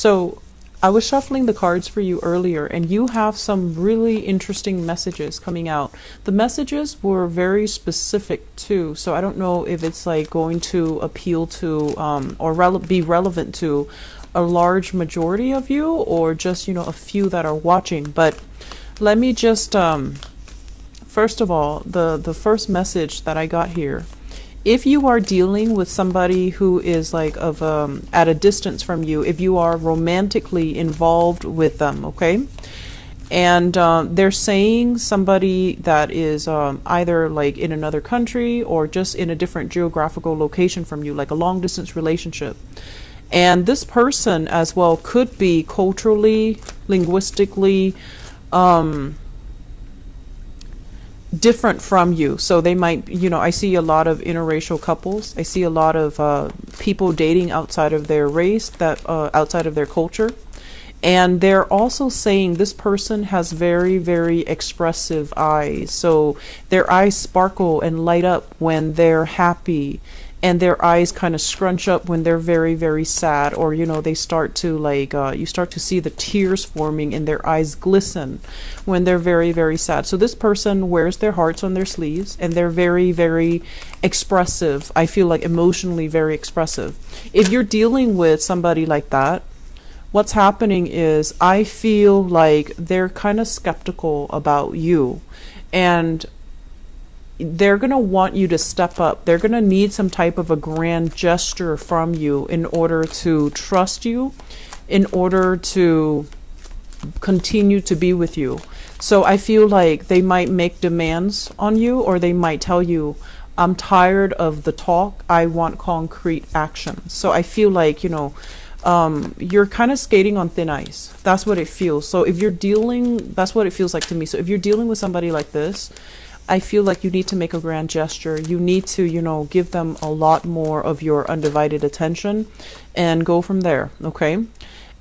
So I was shuffling the cards for you earlier, and you have some really interesting messages coming out. The messages were very specific too, so I don't know if it's like going to appeal to or be relevant to a large majority of you, or just, you know, a few that are watching. But let me just first of all, the first message that I got here: if you are dealing with somebody who is like of at a distance from you, if you are romantically involved with them, okay, and they're saying somebody that is either like in another country or just in a different geographical location from you, like a long distance relationship. And this person as well could be culturally, linguistically different from you. So they might, you know, I see a lot of interracial couples. I see a lot of people dating outside of their race, that outside of their culture. And they're also saying this person has very, very expressive eyes. So their eyes sparkle and light up when they're happy, and their eyes kind of scrunch up when they're very, very sad, or, you know, they start to like, you start to see the tears forming and their eyes glisten when they're very, very sad. So this person wears their hearts on their sleeves, and they're very, very expressive. I feel like emotionally very expressive. If you're dealing with somebody like that, what's happening is I feel like they're kind of skeptical about you, and they're going to want you to step up. They're going to need some type of a grand gesture from you in order to trust you, in order to continue to be with you. So I feel like they might make demands on you, or they might tell you, I'm tired of the talk, I want concrete action. So I feel like, you know, you're kind of skating on thin ice. That's what it feels. So if you're dealing, that's what it feels like to me. So if you're dealing with somebody like this, I feel like you need to make a grand gesture. You need to, you know, give them a lot more of your undivided attention and go from there, okay?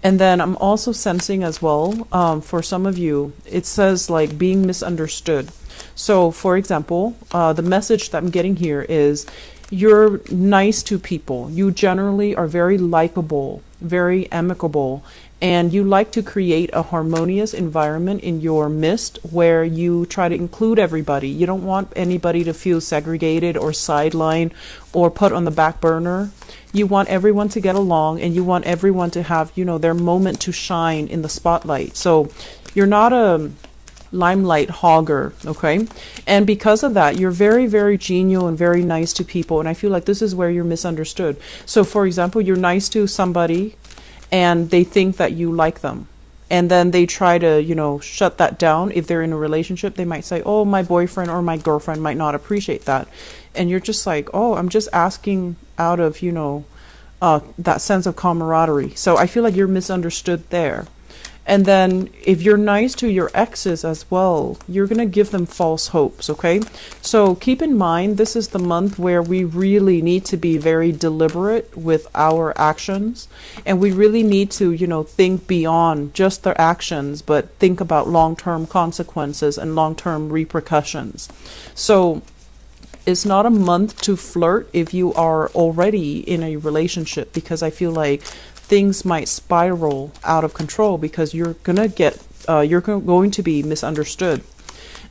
And then I'm also sensing as well, for some of you, it says like being misunderstood. So for example, the message that I'm getting here is you're nice to people. You generally are very likable, very amicable, and you like to create a harmonious environment in your midst where you try to include everybody. You don't want anybody to feel segregated or sidelined or put on the back burner. You want everyone to get along, and you want everyone to have, you know, their moment to shine in the spotlight. So you're not a limelight hogger, okay? And because of that, you're very, very genial and very nice to people. And I feel like this is where you're misunderstood. So for example, you're nice to somebody and they think that you like them, and then they try to, you know, shut that down. If they're in a relationship, they might say, oh, my boyfriend or my girlfriend might not appreciate that. And you're just like, oh, I'm just asking out of, you know, that sense of camaraderie. So I feel like you're misunderstood there. And then if you're nice to your exes as well, you're going to give them false hopes, okay? So keep in mind, this is the month where we really need to be very deliberate with our actions. And we really need to, you know, think beyond just their actions, but think about long-term consequences and long-term repercussions. So it's not a month to flirt if you are already in a relationship, because I feel like things might spiral out of control because you're gonna get going to be misunderstood.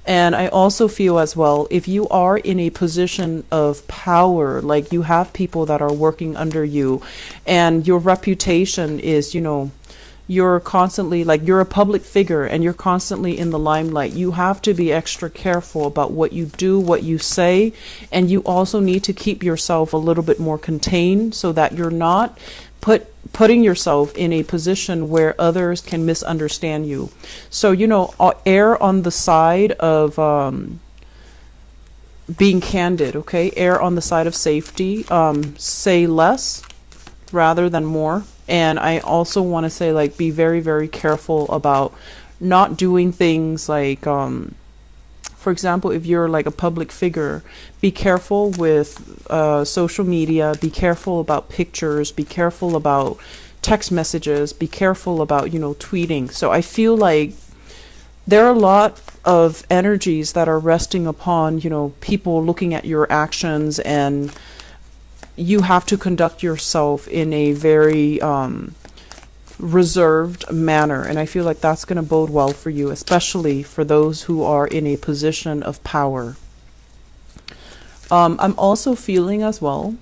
And I also feel as well, if you are in a position of power, like you have people that are working under you, and your reputation is, you know, you're constantly, like, you're a public figure and you're constantly in the limelight, you have to be extra careful about what you do, what you say, and you also need to keep yourself a little bit more contained so that you're not putting yourself in a position where others can misunderstand you. So, you know, err on the side of being candid, okay? Err on the side of safety. Say less rather than more. And I also want to say, like, be very, very careful about not doing things like, for example, if you're like a public figure, be careful with social media, be careful about pictures, be careful about text messages, be careful about, you know, tweeting. So I feel like there are a lot of energies that are resting upon, you know, people looking at your actions, and you have to conduct yourself in a very reserved manner. And I feel like that's going to bode well for you, especially for those who are in a position of power. I'm also feeling as well,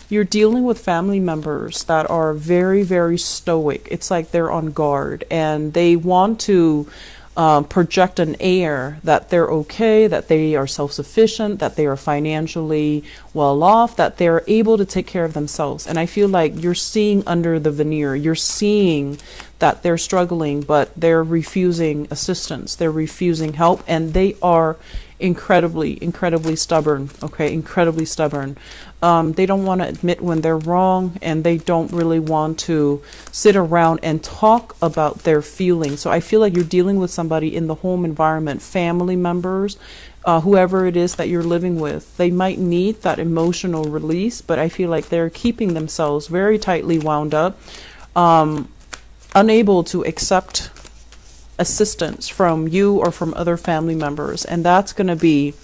you're dealing with family members that are very, very stoic. It's like they're on guard and they want to project an air that they're okay, that they are self-sufficient, that they are financially well off, that they're able to take care of themselves. And I feel like you're seeing under the veneer, you're seeing that they're struggling, but they're refusing assistance, they're refusing help, and they are incredibly stubborn. Okay, incredibly stubborn. They don't want to admit when they're wrong, and they don't really want to sit around and talk about their feelings. So I feel like you're dealing with somebody in the home environment, family members, whoever it is that you're living with. They might need that emotional release, but I feel like they're keeping themselves very tightly wound up, unable to accept assistance from you or from other family members. And that's going to be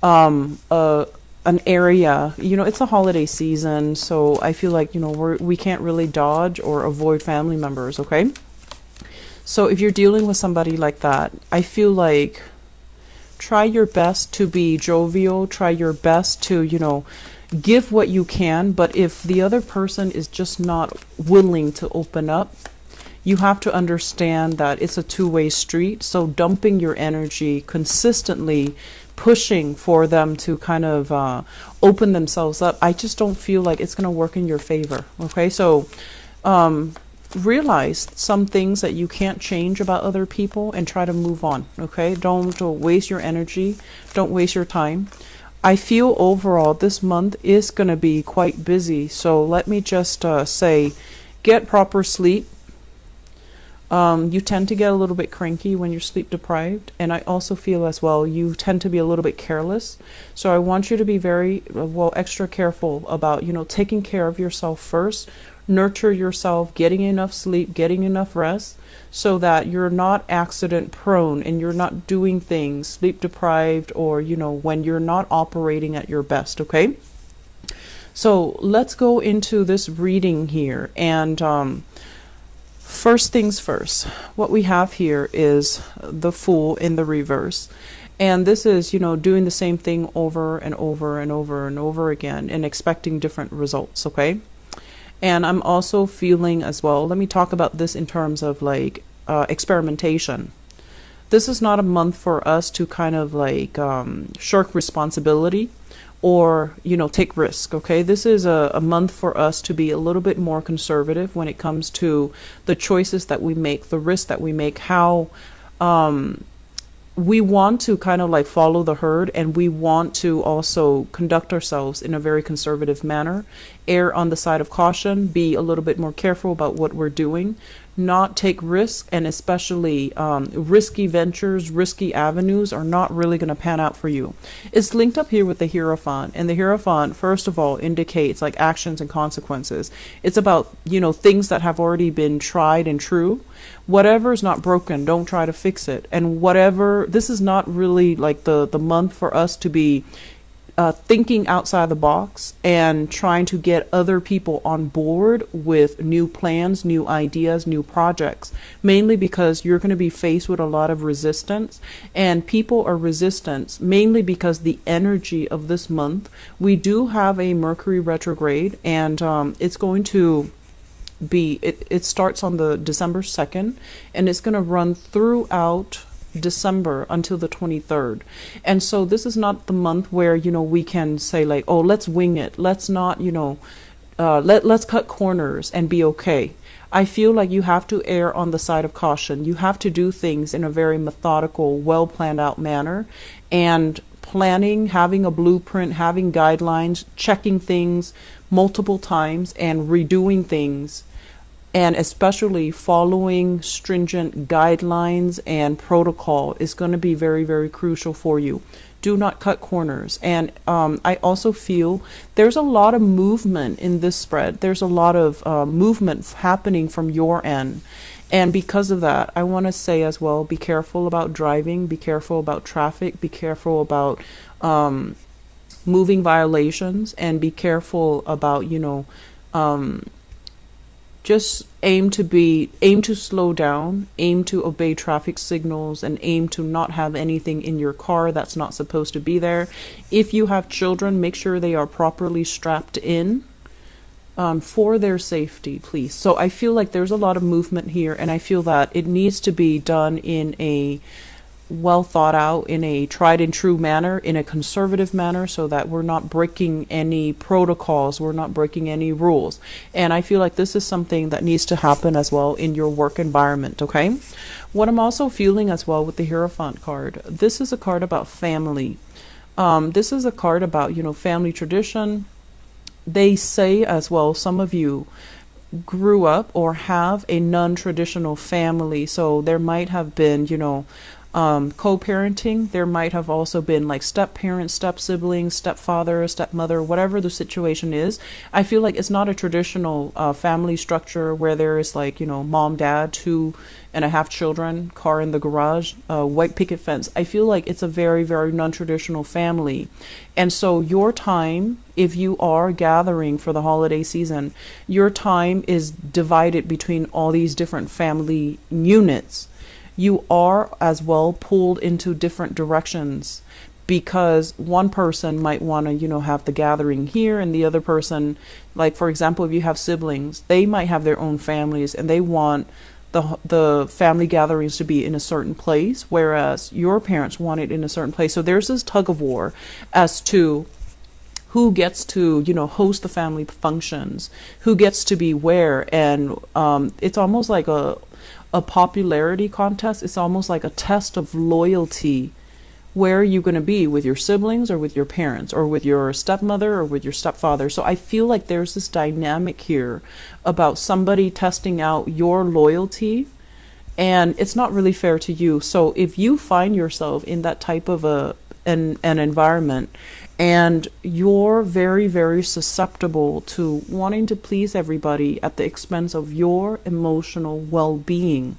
an area, it's a holiday season, so I feel like, we can't really dodge or avoid family members, okay? So if you're dealing with somebody like that, I feel like try your best to be jovial, try your best to, give what you can, but if the other person is just not willing to open up, you have to understand that it's a two-way street. So dumping your energy consistently, pushing for them to kind of open themselves up, I just don't feel like it's going to work in your favor. Okay, so realize some things that you can't change about other people and try to move on. Okay, don't waste your energy, don't waste your time. I feel overall this month is going to be quite busy, so let me just say, get proper sleep. You tend to get a little bit cranky when you're sleep deprived, and I also feel as well you tend to be a little bit careless. So I want you to be very extra careful about taking care of yourself first, nurture yourself, getting enough sleep, getting enough rest, so that you're not accident prone and you're not doing things sleep deprived or when you're not operating at your best. Okay, so let's go into this reading here. And first things first, what we have here is the Fool in the reverse. And this is, doing the same thing over and over and over and over again and expecting different results, okay? And I'm also feeling as well, let me talk about this in terms of like experimentation. This is not a month for us to kind of like shirk responsibility or take risk. Okay, this is a month for us to be a little bit more conservative when it comes to the choices that we make, the risks that we make, how we want to kind of like follow the herd, and we want to also conduct ourselves in a very conservative manner, err on the side of caution, be a little bit more careful about what we're doing, not take risks, and especially risky ventures, risky avenues are not really going to pan out for you. It's linked up here with the Hierophant, and the Hierophant first of all indicates like actions and consequences. It's about things that have already been tried and true. Whatever is not broken, don't try to fix it. And whatever, this is not really like the month for us to be thinking outside the box and trying to get other people on board with new plans, new ideas, new projects, mainly because you're going to be faced with a lot of resistance, and people are resistant mainly because the energy of this month, we do have a Mercury retrograde, and it's going to be, it starts on the December 2nd, and it's going to run throughout December until the 23rd. And so this is not the month where we can say like, oh, let's wing it, let's not let's cut corners and be okay. I feel like you have to err on the side of caution. You have to do things in a very methodical, well planned out manner, and planning, having a blueprint, having guidelines, checking things multiple times and redoing things, and especially following stringent guidelines and protocol is going to be very, very crucial for you. Do not cut corners. And I also feel there's a lot of movement in this spread. There's a lot of movement happening from your end. And because of that, I want to say as well, be careful about driving, be careful about traffic, be careful about moving violations, and be careful about, Just aim to slow down, aim to obey traffic signals, and aim to not have anything in your car that's not supposed to be there. If you have children, make sure they are properly strapped in, for their safety, please. So I feel like there's a lot of movement here, and I feel that it needs to be done in a well thought out, in a tried and true manner, in a conservative manner, so that we're not breaking any protocols, we're not breaking any rules. And I feel like this is something that needs to happen as well in your work environment, okay? What I'm also feeling as well with the Hierophant card, this is a card about family. This is a card about, family tradition. They say as well, some of you grew up or have a non-traditional family, so there might have been, co-parenting. There might have also been like step parents, step siblings, stepfather, stepmother, whatever the situation is. I feel like it's not a traditional family structure where there is like, mom, dad, 2.5 children, car in the garage, white picket fence. I feel like it's a very, very non-traditional family. And so your time, if you are gathering for the holiday season, your time is divided between all these different family units. You are as well pulled into different directions, because one person might want to, have the gathering here, and the other person, like for example, if you have siblings, they might have their own families and they want the family gatherings to be in a certain place, whereas your parents want it in a certain place. So there's this tug of war as to who gets to, host the family functions, who gets to be where, and it's almost like a popularity contest. It's almost like a test of loyalty. Where are you going to be, with your siblings or with your parents or with your stepmother or with your stepfather? So I feel like there's this dynamic here about somebody testing out your loyalty, and it's not really fair to you. So if you find yourself in that type of an environment, and you're very, very susceptible to wanting to please everybody at the expense of your emotional well-being,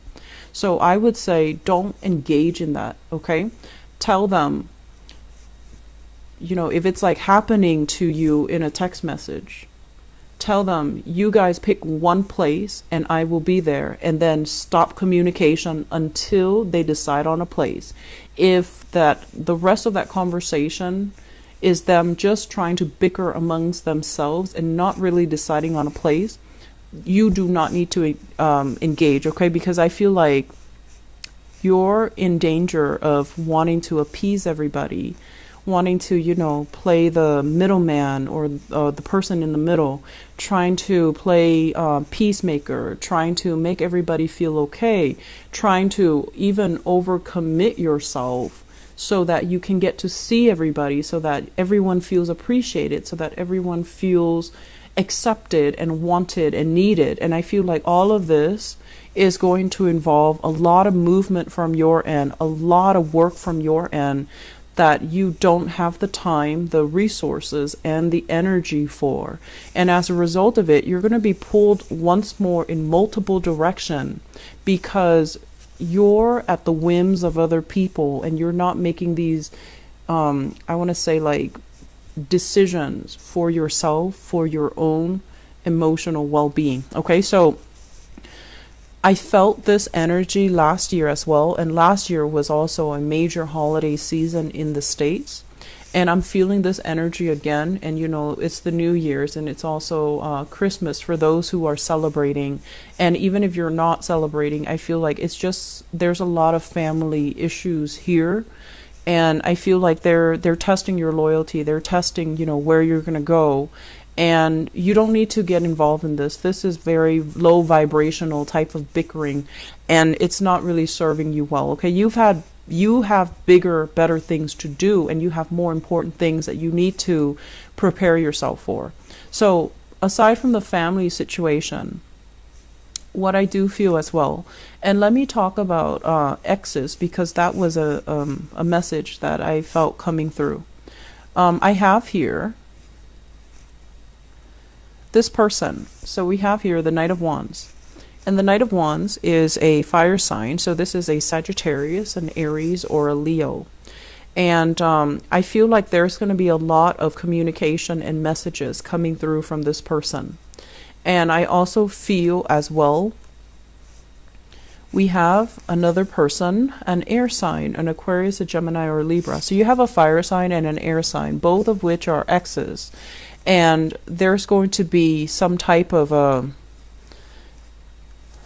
so I would say don't engage in that, okay? Tell them, if it's like happening to you in a text message, tell them, you guys pick one place and I will be there, and then stop communication until they decide on a place. If the rest of that conversation is them just trying to bicker amongst themselves and not really deciding on a place, you do not need to engage, okay? Because I feel like you're in danger of wanting to appease everybody, wanting to, play the middleman or the person in the middle, trying to play peacemaker, trying to make everybody feel okay, trying to even overcommit yourself so that you can get to see everybody, so that everyone feels appreciated, so that everyone feels accepted and wanted and needed. And I feel like all of this is going to involve a lot of movement from your end, a lot of work from your end that you don't have the time, the resources, and the energy for. And as a result of it, you're going to be pulled once more in multiple directions, because you're at the whims of other people and you're not making these, I want to say, like, decisions for yourself, for your own emotional well-being. Okay, so I felt this energy last year as well, and last year was also a major holiday season in the States, and I'm feeling this energy again. And it's the New Year's, and it's also Christmas for those who are celebrating. And even if you're not celebrating, I feel like it's just, there's a lot of family issues here. And I feel like they're testing your loyalty. They're testing, where you're going to go. And you don't need to get involved in this. This is very low vibrational type of bickering, and it's not really serving you well. Okay, you have bigger, better things to do, and you have more important things that you need to prepare yourself for. So aside from the family situation, what I do feel as well, and let me talk about exes, because that was a message that I felt coming through. I have here this person. So we have here the Knight of Wands. And the Knight of Wands is a fire sign. So this is a Sagittarius, an Aries, or a Leo. And I feel like there's going to be a lot of communication and messages coming through from this person. And I also feel as well, we have another person, an air sign, an Aquarius, a Gemini, or a Libra. So you have a fire sign and an air sign, both of which are exes. And there's going to be some type of a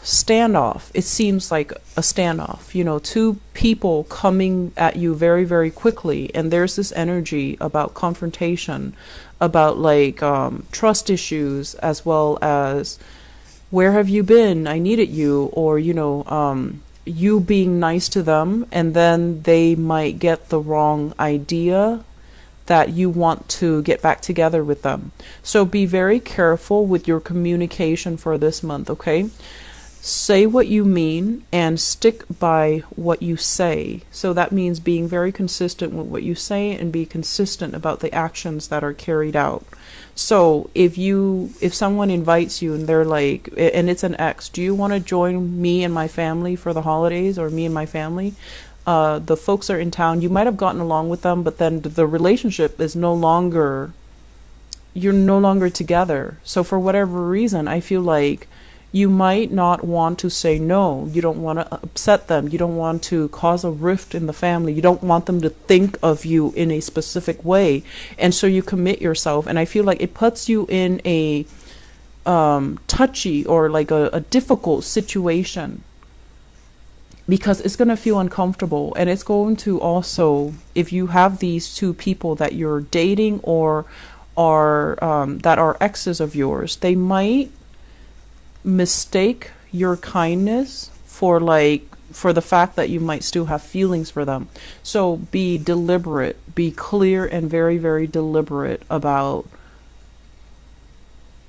standoff. It seems like a standoff, you know, two people coming at you very, very quickly. And there's this energy about confrontation, about like trust issues, as well as where have you been? I needed you. Or, you know, you being nice to them, and then they might get the wrong idea that you want to get back together with them. So be very careful with your communication for this month, okay? Say what you mean and stick by what you say. So that means being very consistent with what you say and be consistent about the actions that are carried out. So if someone invites you and they're like, and it's an ex, do you want to join me and my family for the holidays, or me and my family? The folks are in town. You might have gotten along with them, but then the relationship is no longer, you're no longer together. So for whatever reason, I feel like you might not want to say no. You don't want to upset them. You don't want to cause a rift in the family. You don't want them to think of you in a specific way. And so you commit yourself. And I feel like it puts you in a touchy or like a difficult situation, because it's going to feel uncomfortable. And it's going to also, if you have these two people that you're dating or are that are exes of yours, they might mistake your kindness for the fact that you might still have feelings for them. So be deliberate, be clear and very, very deliberate about,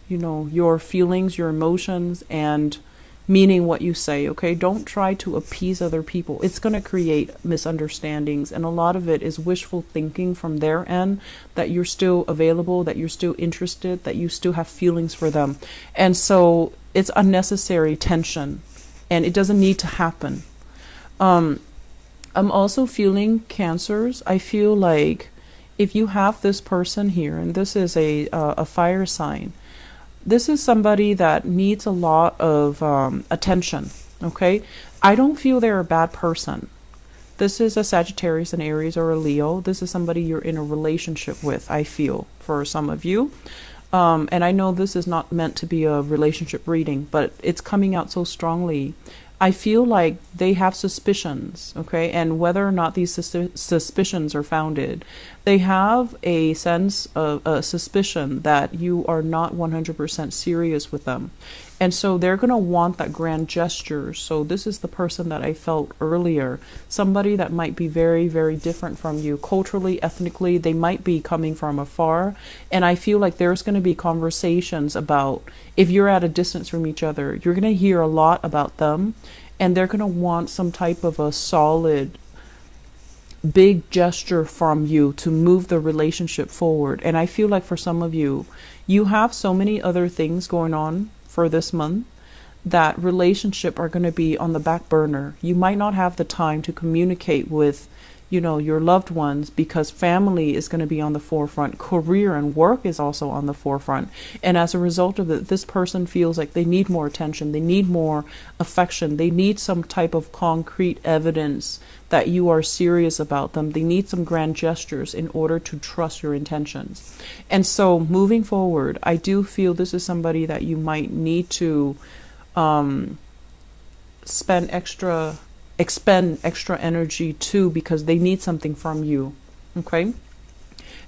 you know, your feelings, your emotions, and meaning what you say, okay? Don't try to appease other people. It's going to create misunderstandings, and a lot of it is wishful thinking from their end, that you're still available, that you're still interested, that you still have feelings for them. And so it's unnecessary tension, and it doesn't need to happen. I'm also feeling Cancers. I feel like if you have this person here, and this is a fire sign, this is somebody that needs a lot of attention, okay? I don't feel they're a bad person. This is a Sagittarius, an Aries, or a Leo. This is somebody you're in a relationship with, I feel, for some of you. And I know this is not meant to be a relationship reading, but it's coming out so strongly. I feel like they have suspicions, okay? And whether or not these suspicions are founded, they have a sense of a suspicion that you are not 100% serious with them. And so they're going to want that grand gesture. So this is the person that I felt earlier, somebody that might be very, very different from you culturally, ethnically. They might be coming from afar. And I feel like there's going to be conversations about, if you're at a distance from each other, you're going to hear a lot about them. And they're going to want some type of a solid, big gesture from you to move the relationship forward. And I feel like for some of you, you have so many other things going on for this month that relationship are going to be on the back burner. You might not have the time to communicate with, you know, your loved ones, because family is going to be on the forefront. Career and work is also on the forefront. And as a result of it, this person feels like they need more attention. They need more affection. They need some type of concrete evidence that you are serious about them. They need some grand gestures in order to trust your intentions. And so moving forward, I do feel this is somebody that you might need to expend extra energy to, because they need something from you, okay?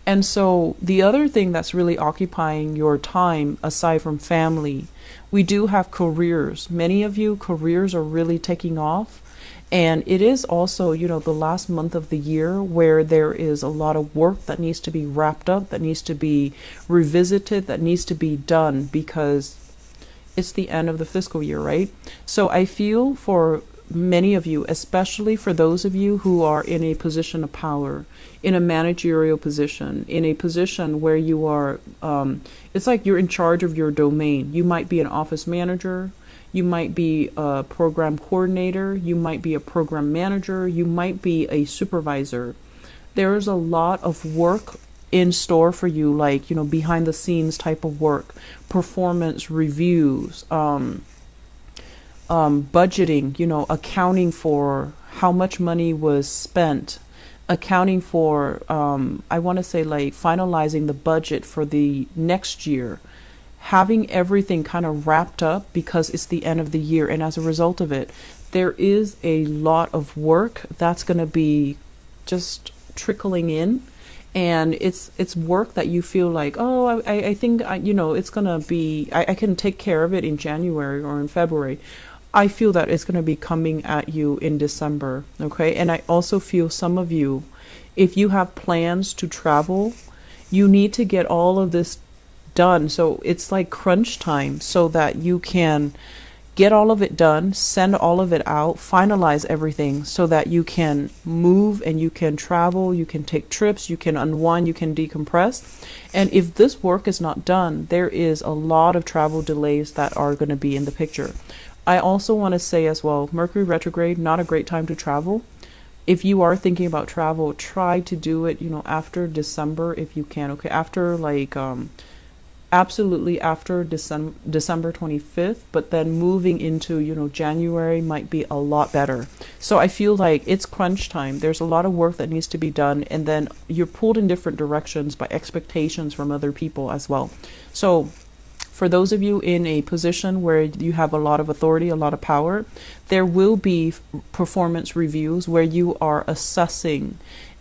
And so the other thing that's really occupying your time, aside from family, we do have careers. Many of you, careers are really taking off. And it is also, you know, the last month of the year where there is a lot of work that needs to be wrapped up, that needs to be revisited, that needs to be done, because it's the end of the fiscal year, right? So I feel for many of you, especially for those of you who are in a position of power, in a managerial position, in a position where you are, it's like you're in charge of your domain. You might be an office manager, you might be a program coordinator, you might be a program manager, you might be a supervisor. There is a lot of work in store for you, like, behind the scenes type of work, performance reviews, budgeting, accounting for how much money was spent, accounting for, I want to say, like, finalizing the budget for the next year, having everything kind of wrapped up because it's the end of the year. And as a result of it, there is a lot of work that's going to be just trickling in. And it's work that you feel like, oh, I think, it's going to be, I can take care of it in January or in February. I feel that it's going to be coming at you in December. Okay. And I also feel some of you, if you have plans to travel, you need to get all of this done. So it's like crunch time so that you can get all of it done, send all of it out, finalize everything so that you can move and you can travel, you can take trips, you can unwind, you can decompress. And if this work is not done, there is a lot of travel delays that are going to be in the picture. I also want to say as well, Mercury retrograde, not a great time to travel. If you are thinking about travel, try to do it, after December if you can. Okay, after like absolutely after December 25th, but then moving into, January might be a lot better. So I feel like it's crunch time. There's a lot of work that needs to be done, and then you're pulled in different directions by expectations from other people as well. So for those of you in a position where you have a lot of authority, a lot of power, there will be performance reviews where you are assessing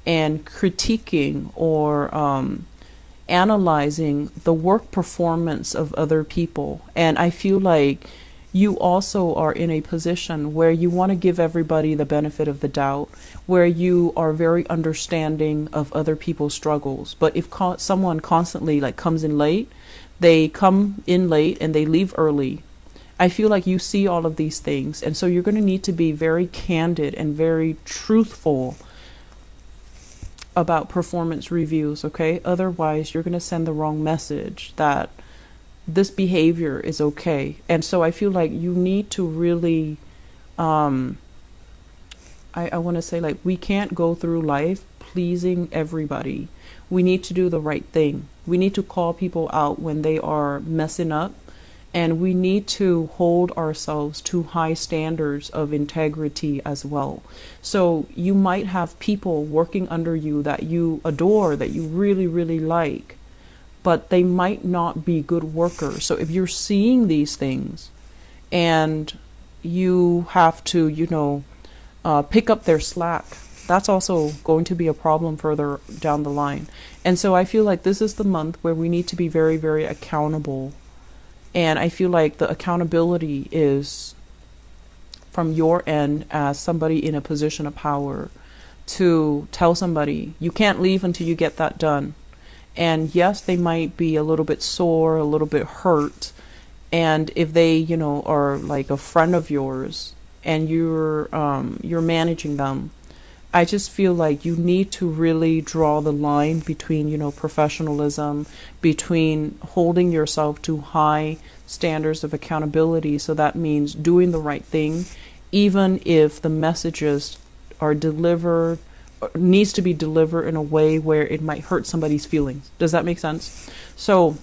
and critiquing or analyzing the work performance of other people. And I feel like you also are in a position where you want to give everybody the benefit of the doubt, where you are very understanding of other people's struggles. But if someone constantly like comes in late, they come in late and they leave early, I feel like you see all of these things. And so you're going to need to be very candid and very truthful about performance reviews, okay? Otherwise, you're going to send the wrong message that this behavior is okay. And so I feel like you need to really, I want to say, like, we can't go through life pleasing everybody. We need to do the right thing. We need to call people out when they are messing up. And we need to hold ourselves to high standards of integrity as well. So you might have people working under you that you adore, that you really, really like, but they might not be good workers. So if you're seeing these things and you have to, pick up their slack, that's also going to be a problem further down the line. And so I feel like this is the month where we need to be very, very accountable. And I feel like the accountability is from your end as somebody in a position of power to tell somebody, you can't leave until you get that done. And yes, they might be a little bit sore, a little bit hurt. And if they, are like a friend of yours and you're managing them, I just feel like you need to really draw the line between, professionalism, between holding yourself to high standards of accountability. So that means doing the right thing, even if the messages are delivered, needs to be delivered in a way where it might hurt somebody's feelings. Does that make sense? So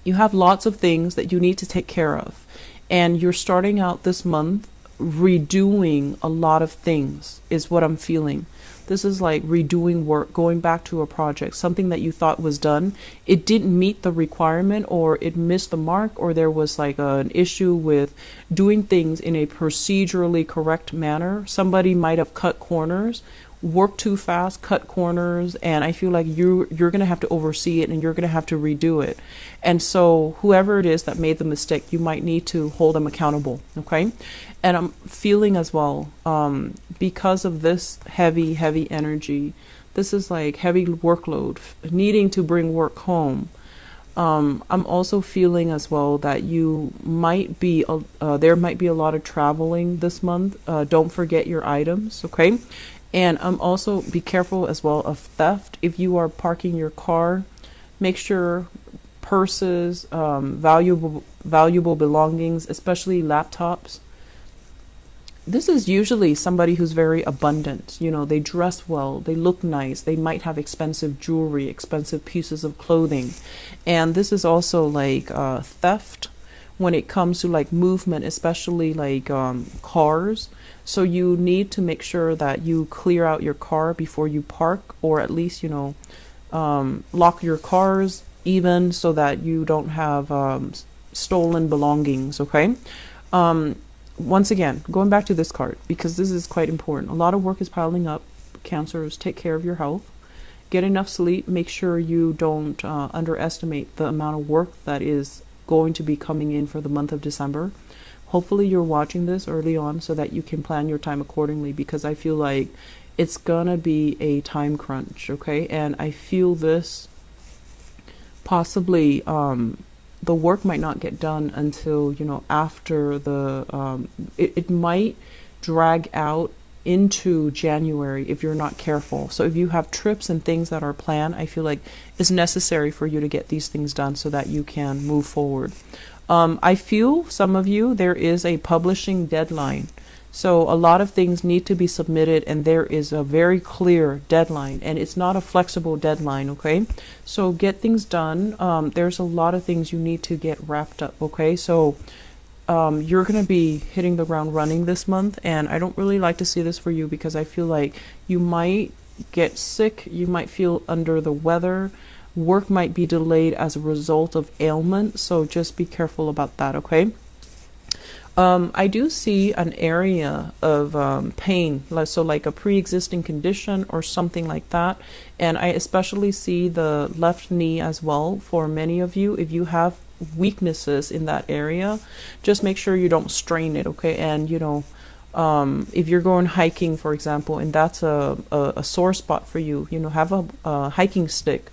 you have lots of things that you need to take care of. And you're starting out this month redoing a lot of things is what I'm feeling. This is like redoing work, going back to a project, something that you thought was done. It didn't meet the requirement, or it missed the mark, or there was like an issue with doing things in a procedurally correct manner. Somebody might have cut corners, worked too fast, cut corners, and I feel like you're going to have to oversee it and you're going to have to redo it. And so whoever it is that made the mistake, you might need to hold them accountable, okay? And I'm feeling as well, because of this heavy energy, this is like heavy workload, needing to bring work home. I'm also feeling as well that you might be, there might be a lot of traveling this month. Don't forget your items, okay? And also be careful as well of theft. If you are parking your car, make sure purses, valuable belongings, especially laptops, This is usually somebody who's very abundant. You know, they dress well, they look nice, they might have expensive jewelry, expensive pieces of clothing. And this is also like theft when it comes to like movement, especially like cars. So you need to make sure that you clear out your car before you park, or at least, you know, lock your cars even so that you don't have stolen belongings, okay? Um, Once again, going back to this card, because this is quite important. A lot of work is piling up. Cancers, take care of your health. Get enough sleep. Make sure you don't underestimate the amount of work that is going to be coming in for the month of December. Hopefully you're watching this early on so that you can plan your time accordingly, because I feel like it's gonna be a time crunch, okay? And I feel this possibly the work might not get done until, you know, after the it might drag out into January if you're not careful. So if you have trips and things that are planned, I feel like it's necessary for you to get these things done so that you can move forward. I feel some of you, there is a publishing deadline. So a lot of things need to be submitted, and there is a very clear deadline, and it's not a flexible deadline, okay? So get things done. There's a lot of things you need to get wrapped up, okay? So you're going to be hitting the ground running this month, and I don't really like to see this for you because I feel like you might get sick, you might feel under the weather, work might be delayed as a result of ailment, so just be careful about that, okay? I do see an area of pain, so like a pre-existing condition or something like that. And I especially see the left knee as well for many of you. If you have weaknesses in that area, just make sure you don't strain it, okay? And, you know, if you're going hiking, for example, and that's a sore spot for you, you know, have a hiking stick,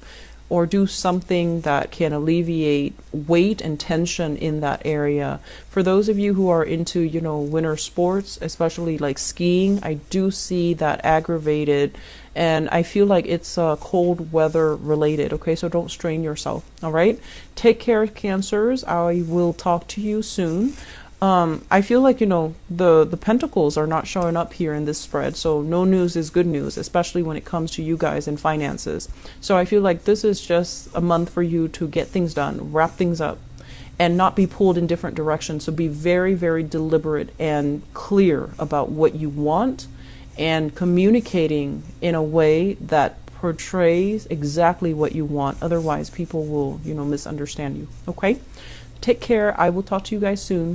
or do something that can alleviate weight and tension in that area. For those of you who are into, you know, winter sports, especially like skiing, I do see that aggravated, and I feel like it's cold weather related, okay? So don't strain yourself, all right? Take care, Cancers. I will talk to you soon. I feel like, you know, the pentacles are not showing up here in this spread, so no news is good news, especially when it comes to you guys and finances. So I feel like this is just a month for you to get things done, wrap things up, and not be pulled in different directions. So be very, very deliberate and clear about what you want, and communicating in a way that portrays exactly what you want. Otherwise, people will, you know, misunderstand you, okay? Take care. I will talk to you guys soon.